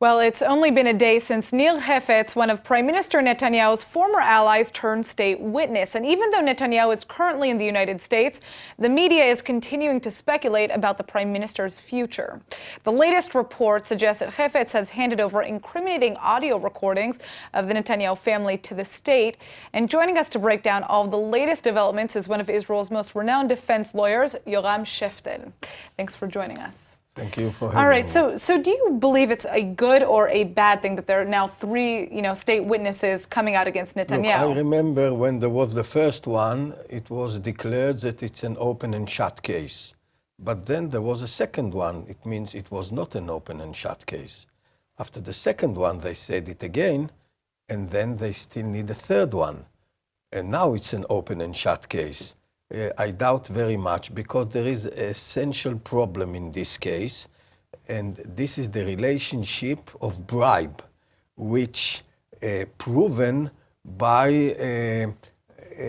Well, it's only been a day since Nir Hefetz, one of Prime Minister Netanyahu's former allies, turned state witness. And even though Netanyahu is currently in the United States, the media is continuing to speculate about the Prime Minister's future. The latest report suggests that Hefetz has handed over incriminating audio recordings of the Netanyahu family to the state. And joining us to break down all of the latest developments is one of Israel's most renowned defense lawyers, Yoram Sheftel. Thanks for joining us. Thank you for having me. All right, so do you believe it's a good or a bad thing that there are now three, state witnesses coming out against Netanyahu? Look, I remember when there was the first one, it was declared that it's an open and shut case. But then there was a second one. It means it was not an open and shut case. After the second one, they said it again, and then they still need a third one. And now it's an open and shut case. I doubt very much, because there is an essential problem in this case, and this is the relationship of bribe, which proven by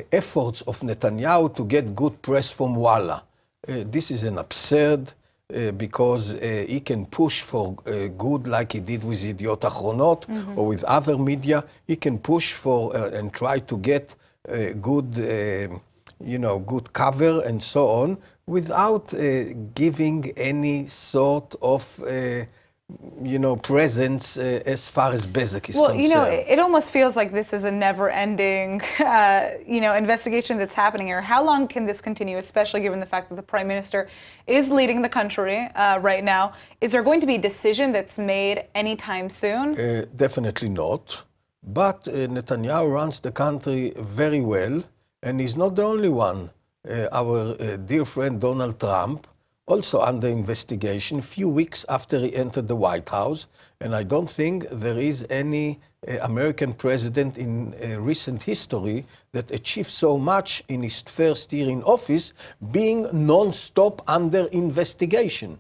efforts of Netanyahu to get good press from Walla. This is an absurd, because he can push for good, like he did with Yediot Achronot or with other media. He can push for and try to get good good cover and so on, without giving any sort of, presence as far as Bezek is concerned. Well, it almost feels like this is a never-ending, investigation that's happening here. How long can this continue, especially given the fact that the Prime Minister is leading the country right now? Is there going to be a decision that's made anytime soon? Definitely not. But Netanyahu runs the country very well. And he's not the only one. Our dear friend Donald Trump, also under investigation, a few weeks after he entered the White House. And I don't think there is any American president in recent history that achieved so much in his first year in office, being non-stop under investigation.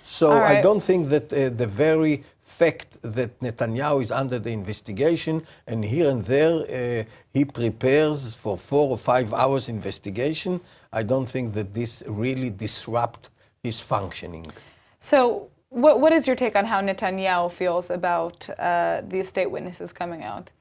So I don't think that the very fact that Netanyahu is under the investigation, and here and there he prepares for 4 or 5 hours investigation, I don't think that this really disrupt his functioning. So what is your take on how Netanyahu feels about these state witnesses coming out?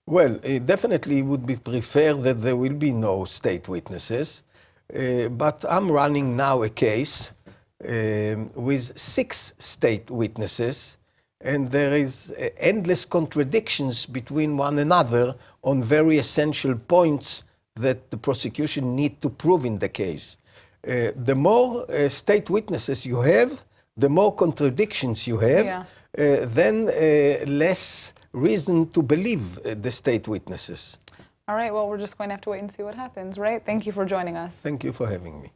Well, definitely it would be preferred that there will be no state witnesses, but I'm running now a case with 6 state witnesses, and there is endless contradictions between one another on very essential points that the prosecution need to prove in the case. The more state witnesses you have, the more contradictions you have, then less reason to believe the state witnesses. All right, well, we're just going to have to wait and see what happens, right? Thank you for joining us. Thank you for having me.